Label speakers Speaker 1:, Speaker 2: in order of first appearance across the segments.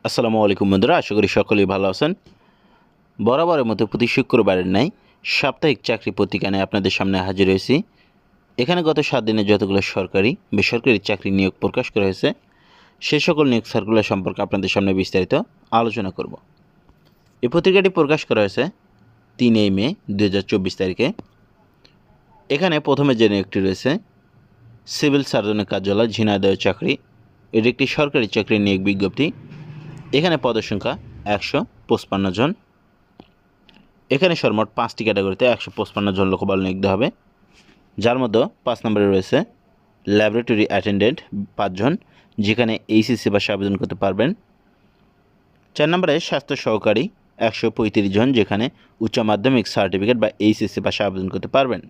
Speaker 1: আসসালামু আলাইকুম বন্ধুরা, আশা করি সকলেই ভালো আছেন। বরাবরের মতো প্রতি শুক্রবারের ন্যায় সাপ্তাহিক চাকরি পত্রিকা নিয়ে আপনাদের সামনে হাজির হয়েছি। এখানে গত 7 দিনে যতগুলো সরকারি বেসরকারি চাকরি নিয়োগ প্রকাশ করা হয়েছে সে সকল নিয়োগ সার্কুলার সম্পর্কে আপনাদের সামনে বিস্তারিত আলোচনা করব। এই পত্রিকাটি প্রকাশ করা হয়েছে 3 মে 2024 তারিখে। এখানে প্রথমে যে নিয়োগটি রয়েছে সিভিল সার্জনের কার্যালয় ঝিনাইদহ চাকরি। এটি একটি সরকারি চাকরির নিয়োগ বিজ্ঞপ্তি। এখানে পদের সংখ্যা 155 জন। এখানে সর্বমোট 5টি ক্যাটাগরিতে 155 জন লোকবল নিয়োগ দেওয়া হবে, যার মধ্যে 5 নম্বরে রয়েছে ল্যাবরেটরি অ্যাটেন্ডেন্ট 5 জন, যেখানে এইচএসসি পাশে আবেদন করতে পারবেন। 4 নম্বরে স্বাস্থ্য সহকারী 135 জন, যেখানে উচ্চ মাধ্যমিক সার্টিফিকেট বা এইচএসসি পাশে আবেদন করতে পারবেন।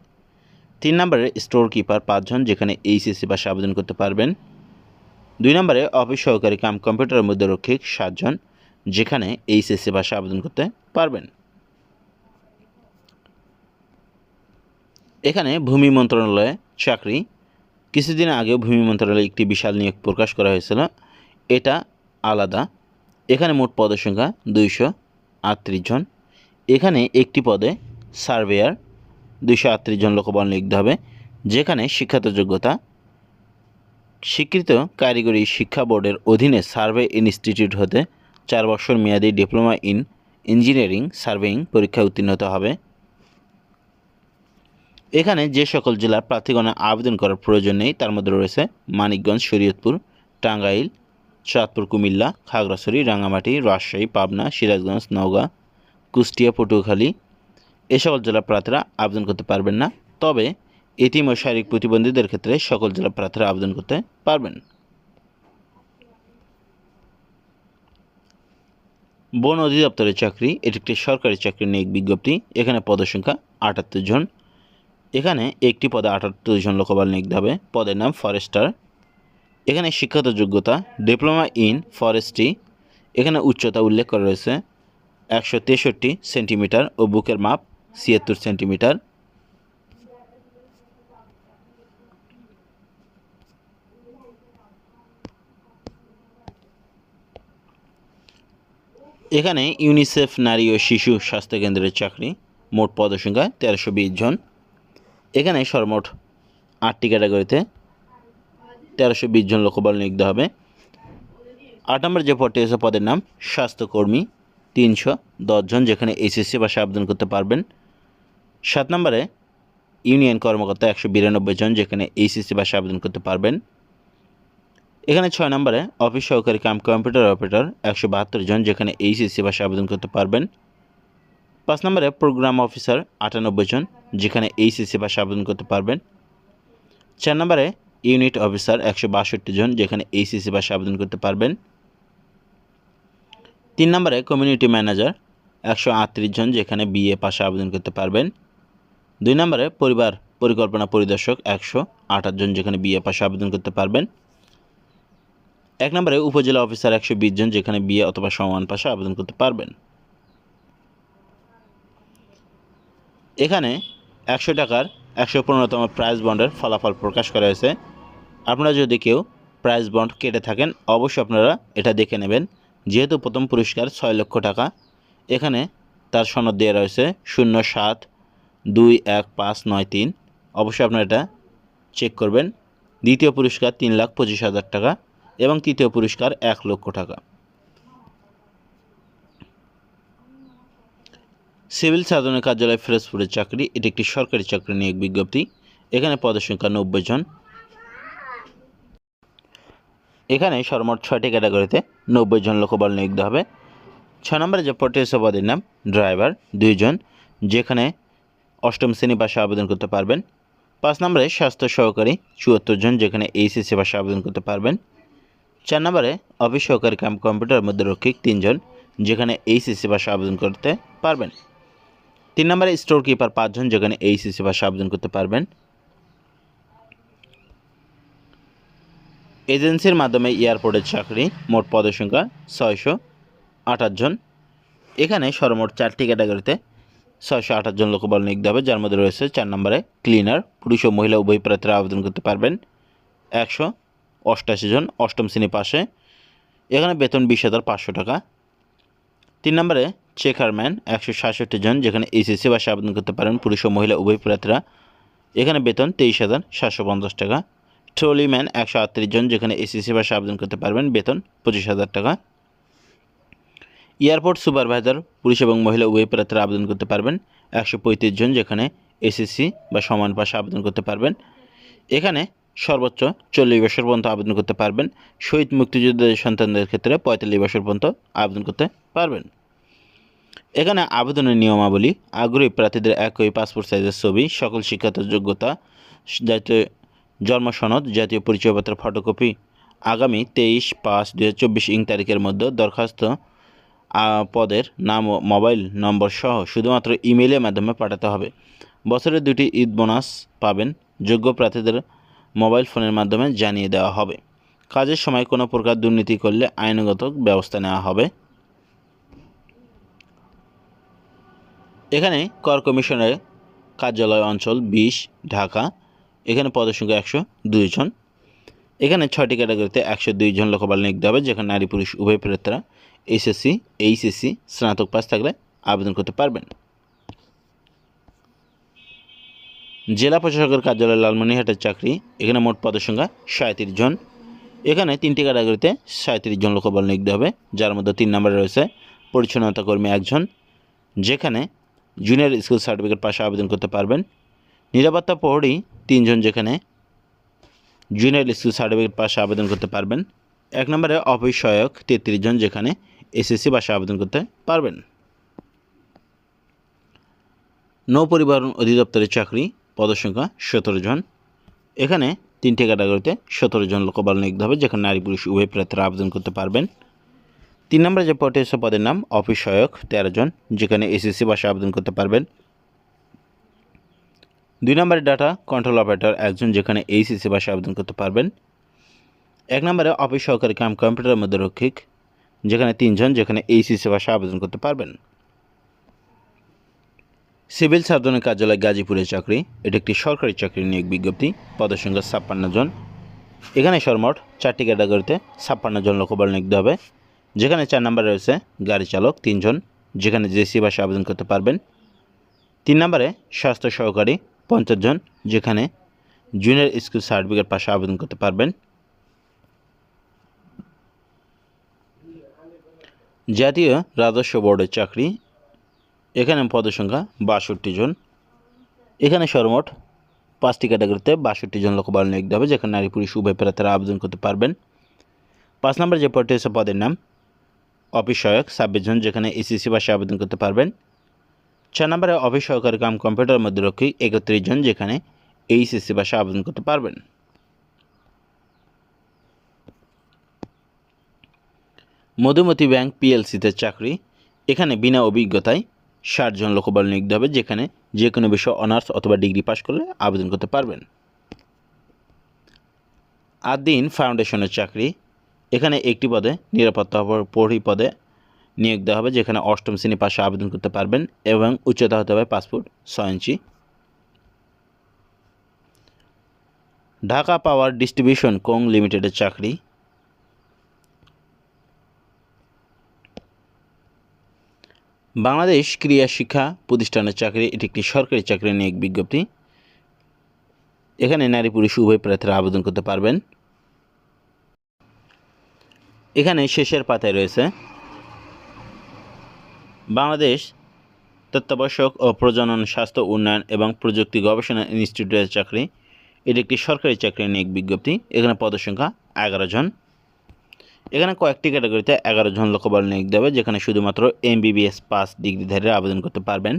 Speaker 1: 3 নম্বরে স্টোর কিপার 5 জন, যেখানে এইচএসসি পাশে আবেদন করতে পারবেন। 2 নম্বরে অফিস সহকারী কাম কম্পিউটার মধ্যরক্ষিক 7 জন, যেখানে এইচএসসি পাশে আবেদন করতে পারবেন। এখানে ভূমি মন্ত্রণালয়ে চাকরি। কিছুদিন আগেও ভূমি মন্ত্রণালয়ে একটি বিশাল নিয়োগ প্রকাশ করা হয়েছিল, এটা আলাদা। এখানে মোট পদের সংখ্যা 238 জন। এখানে একটি পদে সার্ভেয়ার 238 জন লোকবল নিয়োগ দেওয়া হবে, যেখানে শিক্ষাগত যোগ্যতা স্বীকৃত কারিগরি শিক্ষা বোর্ডের অধীনে সার্ভে ইনস্টিটিউট হতে 4 বছর মেয়াদী ডিপ্লোমা ইন ইঞ্জিনিয়ারিং সার্ভেইং পরীক্ষায় উত্তীর্ণ হতে হবে। এখানে যে সকল জেলার প্রার্থীগণের আবেদন করার প্রয়োজন নেই তার মধ্যে রয়েছে মানিকগঞ্জ, শরীয়তপুর, টাঙ্গাইল, চাঁদপুর, কুমিল্লা, খাগড়াছড়ি, রাঙ্গামাটি, রাজশাহী, পাবনা, সিরাজগঞ্জ, নওগাঁ, কুষ্টিয়া, পটুয়াখালী। এই সকল জেলার প্রার্থীরা আবেদন করতে পারবেন না, তবে এতিম ও শারীরিক প্রতিবন্ধীদের ক্ষেত্রে সকল জেলা প্রার্থীরা আবেদন করতে পারবেন। বন অধিদপ্তরের চাকরি, এটি একটি সরকারি চাকরির নিয়োগ বিজ্ঞপ্তি। এখানে পদের সংখ্যা 78 জন। এখানে একটি পদে 78 জন লোকবল নিয়োগ দেওয়া হবে। পদের নাম ফরেস্টার। এখানে শিক্ষাগত যোগ্যতা ডিপ্লোমা ইন ফরেস্ট্রি। এখানে উচ্চতা উল্লেখ করা রয়েছে 163 সেন্টিমিটার ও বুকের মাপ 76 সেন্টিমিটার। এখানে ইউনিসেফ নারী ও শিশু স্বাস্থ্যকেন্দ্রের চাকরি। মোট পদের সংখ্যা 1320 জন। এখানে সর্বমোট 8টি ক্যাটাগরিতে 1320 জন লোকবল নিয়োগ দেওয়া হবে। 8 নম্বর যে পদটি আছে পদের নাম স্বাস্থ্যকর্মী 310 জন, যেখানে এইচএসসি পাশে আবেদন করতে পারবেন। 7 নম্বরে ইউনিয়ন কর্মকর্তা 192 জন, যেখানে এইচএসসি পাশে আবেদন করতে পারবেন। এখানে 6 নম্বরে অফিস সহকারী কাম কম্পিউটার অপারেটর 172 জন, যেখানে এইচএসসি পাশে আবেদন করতে পারবেন। 5 নম্বরে প্রোগ্রাম অফিসার 98 জন, যেখানে এইচএসসি পাশে আবেদন করতে পারবেন। 4 নম্বরে ইউনিট অফিসার 162 জন, যেখানে এইচএসসি পাশে আবেদন করতে পারবেন। 3 নম্বরে কমিউনিটি ম্যানেজার 138 জন, যেখানে বিএ পাশে আবেদন করতে পারবেন। 2 নম্বরে পরিবার পরিকল্পনা পরিদর্শক 128 জন, যেখানে বিএ পাশে আবেদন করতে পারবেন। 1 নম্বরে উপজেলা অফিসার 120 জন, যেখানে বিএ অথবা সমমান পাশে আবেদন করতে পারবেন। এখানে 100 টাকার 115তম প্রাইজ বন্ডের ফলাফল প্রকাশ করা হয়েছে। আপনারা যদি কেউ প্রাইজ বন্ড কেটে থাকেন অবশ্যই আপনারা এটা দেখে নেবেন, যেহেতু প্রথম পুরস্কার 6 লক্ষ টাকা। এখানে তার সনদ দেওয়া রয়েছে 07215993। অবশ্যই আপনারা এটা চেক করবেন। দ্বিতীয় পুরস্কার 3,25,000 টাকা এবং তৃতীয় পুরস্কার 1 লক্ষ টাকা। সিভিল সার্জনের কার্যালয় ফিরোজপুরের চাকরি, এটি একটি সরকারি চাকরি নিয়োগ বিজ্ঞপ্তি। এখানে পদের সংখ্যা 90 জন। এখানে সর্বমোট 6টি ক্যাটাগরিতে 90 জন লোকবল নিয়োগ দেওয়া হবে। 6 নম্বরে যে পদটি আছে পদের নাম ড্রাইভার 2 জন, যেখানে 8ম শ্রেণী পাশে আবেদন করতে পারবেন। 5 নম্বরে স্বাস্থ্য সহকারী 74 জন, যেখানে এইচএসসি পাশে আবেদন করতে পারবেন। 4 নম্বরে অফিস সহকারী কাম কম্পিউটার মধ্যরক্ষিক 3 জন, যেখানে এইচএসসি পাশে আবেদন করতে পারবেন। 3 নম্বরে স্টোর কিপার 5 জন, যেখানে এইচএসসি পাশে আবেদন করতে পারবেন। এজেন্সির মাধ্যমে এয়ারপোর্টের চাকরি, মোট পদের সংখ্যা 628 জন। এখানে সর্বমোট 4টি ক্যাটাগরিতে 628 জন লোকবল নিয়োগ দেওয়া হবে, যার মধ্যে রয়েছে 4 নম্বরে ক্লিনার, পুরুষ ও মহিলা উভয় প্রার্থীরা আবেদন করতে পারবেন। 188 জন 8ম শ্রেণী পাশে। এখানে বেতন 20,500 টাকা। 3 নম্বরে চেকারম্যান 167 জন, যেখানে এইচএসসি পাশে আবেদন করতে পারেন পুরুষ ও মহিলা উভয় প্রার্থীরা। এখানে বেতন 23,750 টাকা। ট্রলিম্যান 138 জন, যেখানে এসএসসি পাশে আবেদন করতে পারবেন, বেতন 25,000 টাকা। এয়ারপোর্ট সুপারভাইজার পুরুষ এবং মহিলা উভয় প্রার্থীরা আবেদন করতে পারবেন 135 জন, যেখানে এসএসসি বা সমান পাশে আবেদন করতে পারবেন। এখানে সর্বোচ্চ 40 বছর পর্যন্ত আবেদন করতে পারবেন। শহীদ মুক্তিযোদ্ধাদের সন্তানদের ক্ষেত্রে 45 বছর পর্যন্ত আবেদন করতে পারবেন। এখানে আবেদনের নিয়মাবলী: আগ্রহী প্রার্থীদের একই পাসপোর্ট সাইজের ছবি, সকল শিক্ষাগত যোগ্যতা, জাতীয় জন্ম সনদ, জাতীয় পরিচয়পত্রের ফটোকপি আগামী 23/5/2024 ইং তারিখের মধ্যে দরখাস্ত পদের নাম ও মোবাইল নম্বর সহ শুধুমাত্র ইমেইলের মাধ্যমে পাঠাতে হবে। বছরে 2টি ঈদ বোনাস পাবেন। যোগ্য প্রার্থীদের মোবাইল ফোনের মাধ্যমে জানিয়ে দেওয়া হবে। কাজের সময় কোনো প্রকার দুর্নীতি করলে আইনগত ব্যবস্থা নেওয়া হবে। এখানে কর কমিশনের কার্যালয় অঞ্চল 20, ঢাকা। এখানে পদসংখ্যা 102 জন। এখানে 6টি ক্যাটাগরিতে 102 জন লোকবল নিয়োগ দেওয়া হবে, যেখানে নারী পুরুষ উভয় প্রার্থীরা এসএসসি, এইচএসসি স্নাতক পাস থাকলে আবেদন করতে পারবেন। জেলা প্রশাসকের কার্যালয় লালমনিরহাটের চাকরি। এখানে মোট পদসংখ্যা 37 জন। এখানে 3টি ক্যাটাগরিতে 37 জন লোকবল নিয়োগ দেওয়া হবে, যার মধ্যে 3 নম্বরে রয়েছে পরিচ্ছন্নতা কর্মী 1 জন, যেখানে জুনিয়র স্কুল সার্টিফিকেট পাশে আবেদন করতে পারবেন। নিরাপত্তা প্রহরী 3 জন, যেখানে জুনিয়র স্কুল সার্টিফিকেট পাশে আবেদন করতে পারবেন। 1 নম্বরে অফিস সহায়ক 33 জন, যেখানে এসএসসি পাশে আবেদন করতে পারবেন। নৌ পরিবহন অধিদপ্তরের চাকরি, পদসংখ্যা 17 জন। এখানে 3টি ক্যাটাগরিতে 17 জন লোকবল নিয়োগ হবে, যেখানে নারী পুরুষ উভয় প্রার্থীরা আবেদন করতে পারবেন। 3 নম্বরে যে পদের নাম অফিস সহায়ক 13 জন, যেখানে এসএসসি পাশে আবেদন করতে পারবেন। 2 নম্বরে ডাটা কন্ট্রোল অপারেটর 1 জন, যেখানে এইচএসসি পাশে আবেদন করতে পারবেন। 1 নম্বরে অফিস সহকারী কাম কম্পিউটার মধ্যরক্ষিক, যেখানে 3 জন, যেখানে এইচএসসি পাশে আবেদন করতে পারবেন। সিভিল সার্জনের কার্যালয় গাজীপুরের চাকরি। এটি একটি সরকারি চাকরির নিয়োগ বিজ্ঞপ্তি। পদসংখ্যা 56 জন। এখানে সর্বমোট 4টি ক্যাটাগরিতে 56 জন লোকবল নিয়োগ দেওয়া হবে, যেখানে 4 নম্বরে রয়েছে গাড়ি চালক 3 জন, যেখানে জেসি ভাষায় আবেদন করতে পারবেন। 3 নম্বরে স্বাস্থ্য সহকারী 50 জন, যেখানে জুনিয়র স্কুল সার্টিফিকেট পাশে আবেদন করতে পারবেন। জাতীয় রাজস্ব বোর্ডের চাকরি। এখানে পদসংখ্যা 62 জন। এখানে সর্বমোট 5টি ক্যাটাগরিতে 62 জন লোকবল নিয়োগ দেওয়া হবে, যেখানে নারী পুরুষ উভয় প্রার্থীরা আবেদন করতে পারবেন। 5 নম্বরে যে পদটি হচ্ছে পদের নাম অফিস সহায়ক 26 জন, যেখানে এসএসসি ভাষায় আবেদন করতে পারবেন। 4 নম্বরে অফিস সহকারী কাম কম্পিউটার মধ্যরক্ষী 31 জন, যেখানে এইচএসসি ভাষায় আবেদন করতে পারবেন। মধুমতি ব্যাংক পিএলসিতে চাকরি। এখানে বিনা অভিজ্ঞতায় 60 জন লোকবল নিয়োগ দেওয়া হবে, যেখানে যে কোনো বিষয়ে অনার্স অথবা ডিগ্রি পাস করলে আবেদন করতে পারবেন। আদিন ফাউন্ডেশনের চাকরি। এখানে একটি পদে নিরাপত্তা প্রহরী পদে নিয়োগ দেওয়া হবে, যেখানে 8ম শ্রেণী পাশে আবেদন করতে পারবেন এবং উচ্চতা হতে হবে 5 ফুট 6 ইঞ্চি। ঢাকা পাওয়ার ডিস্ট্রিবিউশন কোং লিমিটেডের চাকরি। বাংলাদেশ ক্রীড়া শিক্ষা প্রতিষ্ঠানের চাকরি। এটি একটি সরকারি চাকরির নিয়োগ বিজ্ঞপ্তি। এখানে নারী পুরুষ উভয় প্রার্থীরা আবেদন করতে পারবেন। এখানে শেষের পাতায় রয়েছে বাংলাদেশ তত্ত্বাবধায়ক ও প্রজনন স্বাস্থ্য উন্নয়ন এবং প্রযুক্তি গবেষণা ইনস্টিটিউটের চাকরি। এটি একটি সরকারি চাকরির নিয়োগ বিজ্ঞপ্তি। এখানে পদসংখ্যা 11 জন। এখানে কয়েকটি ক্যাটাগরিতে 11 জন লোকবল নিয়োগ দেবে, যেখানে শুধুমাত্র এমবিবিএস পাস ডিগ্রিধারীরা আবেদন করতে পারবেন।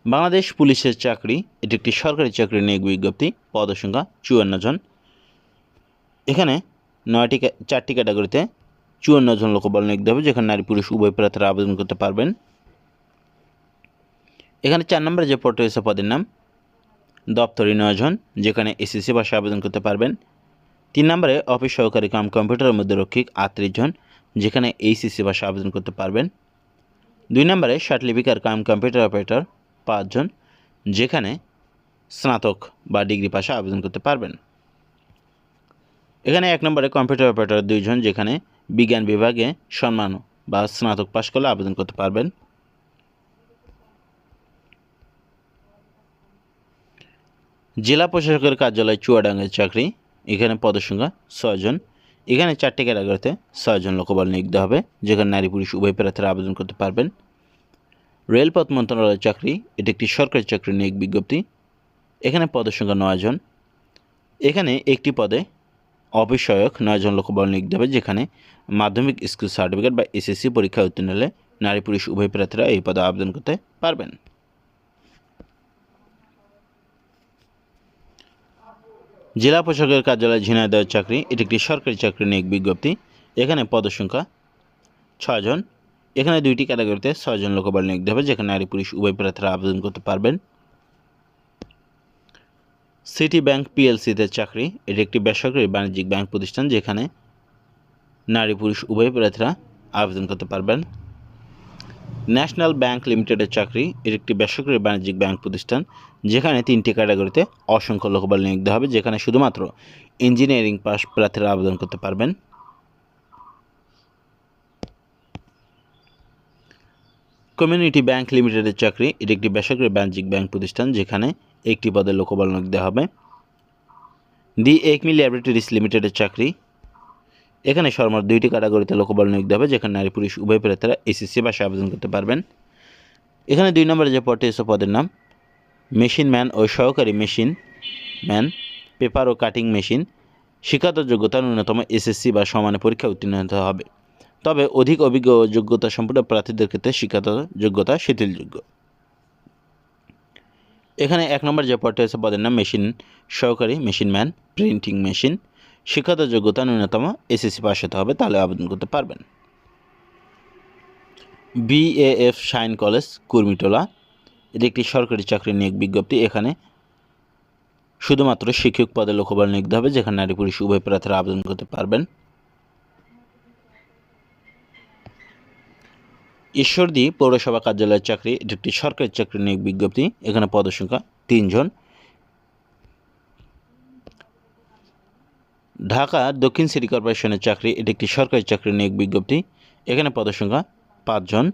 Speaker 1: বাংলাদেশ পুলিশের চাকরি। এটি একটি সরকারি চাকরির নিয়োগ বিজ্ঞপ্তি। পদসংখ্যা 54 জন। এখানে 4টি ক্যাটাগরিতে 54 জন লোকবল নিয়োগ দেবে, যেখানে নারী পুরুষ উভয় প্রার্থীরা আবেদন করতে পারবেন। এখানে 4 নম্বরে যে পদটি রয়েছে পদের নাম দপ্তরি 9 জন, যেখানে এসএসসি ভাষায় আবেদন করতে পারবেন। 3 নম্বরে অফিস সহকারী কাম কম্পিউটার মধ্যরক্ষিক 38 জন, যেখানে এইচএসসি ভাষায় আবেদন করতে পারবেন। 2 নম্বরে সার্টিফিকার কাম কম্পিউটার অপারেটর 5 জন, যেখানে স্নাতক বা ডিগ্রি পাশে আবেদন করতে পারবেন। এখানে 1 নম্বরে কম্পিউটার অপারেটর 2 জন, যেখানে বিজ্ঞান বিভাগে সম্মান বা স্নাতক পাশ করলে আবেদন করতে পারবেন। জেলা প্রশাসকের কার্যালয় চুয়াডাঙ্গার চাকরি, এখানে পদসংখ্যা 6 জন। এখানে 4টি ক্যাটাগরিতে 6 জন লোকবল নিয়োগ দেওয়া হবে, যেখানে নারী পুরুষ উভয় প্রার্থীরা আবেদন করতে পারবেন। রেলপথ মন্ত্রণালয়ের চাকরি, এটি একটি সরকারি চাকরি নিয়োগ বিজ্ঞপ্তি। এখানে পদসংখ্যা 9 জন। এখানে একটি পদে অবিষয়ক 9 জন লোকবল নিয়োগ দেবে, যেখানে মাধ্যমিক স্কুল সার্টিফিকেট বা এসএসসি পরীক্ষা উত্তীর্ণ হলে নারী পুরুষ উভয় প্রার্থীরা এই পদে আবেদন করতে পারবেন। জেলা প্রশাসকের কার্যালয় ঝিনাইদহের চাকরি, এটি একটি সরকারি চাকরি নিয়োগ বিজ্ঞপ্তি। এখানে পদসংখ্যা 6 জন। এখানে 2টি ক্যাটাগরিতে 6 জন লোকবল নিয়োগ দেবে, যেখানে নারী পুরুষ উভয় প্রার্থীরা আবেদন করতে পারবেন। সিটি ব্যাংক পিএলসিতে চাকরি, এটি একটি বেসরকারি বাণিজ্যিক ব্যাংক প্রতিষ্ঠান, যেখানে নারী পুরুষ উভয় প্রার্থীরা আবেদন করতে পারবেন। ন্যাশনাল ব্যাংক লিমিটেডের চাকরি, এটি একটি বেসরকারি বাণিজ্যিক ব্যাংক প্রতিষ্ঠান, যেখানে 3টি ক্যাটাগরিতে অসংখ্য লোকবল নিয়োগ দেওয়া হবে, যেখানে শুধুমাত্র ইঞ্জিনিয়ারিং পাস প্রার্থীরা আবেদন করতে পারবেন। কমিউনিটি ব্যাংক লিমিটেডের চাকরি, এটি একটি বেসরকারি বাণিজ্যিক ব্যাংক প্রতিষ্ঠান, যেখানে একটি পদে লোকবল নিয়োগ দেওয়া হবে। দি একমি ল্যাবরেটরিজ লিমিটেডের চাকরি, এখানে সর্বমোট 2টি ক্যাটাগরিতে লোকবল নিয়োগ দেওয়া হবে, যেখানে নারী পুরুষ উভয় প্রার্থীরা এসএসসি পাশে আবেদন করতে পারবেন। এখানে 2 নম্বরে যে পদটি এসে পদের নাম মেশিন ম্যান ও সহকারী মেশিন ম্যান, পেপার ও কাটিং মেশিন। শিক্ষাগত যোগ্যতা ন্যূনতম এসএসসি বা সমানের পরীক্ষা উত্তীর্ণ হতে হবে, তবে অধিক অভিজ্ঞ ও যোগ্যতা সম্পন্ন প্রার্থীদের ক্ষেত্রে শিক্ষাগত যোগ্যতা শিথিলযোগ্য। এখানে 1 নম্বর যে পদটি আছে পদের নাম মেশিন সহকারী মেশিন ম্যান প্রিন্টিং মেশিন। শিক্ষাগত যোগ্যতা ন্যূনতম এসএসসি পাস হতে হবে, তাহলে আবেদন করতে পারবেন। বিএএফ শাইন কলেজ কুর্মিটোলা, এটি একটি সরকারি চাকরি নিয়োগ বিজ্ঞপ্তি। এখানে শুধুমাত্র শিক্ষক পদে লোকবল নিয়োগ দেওয়া হবে, যেখানে নারী পুরুষ উভয় প্রার্থীরা আবেদন করতে পারবেন। ঈশ্বরদী পৌরসভা কার্যালয়ের চাকরি, এটি একটি সরকারি চাকরি নিয়োগ বিজ্ঞপ্তি। এখানে পদসংখ্যা 3 জন। ঢাকা দক্ষিণ সিটি কর্পোরেশনের চাকরি, এটি একটি সরকারি চাকরি নিয়োগ বিজ্ঞপ্তি। এখানে পদসংখ্যা 5 জন।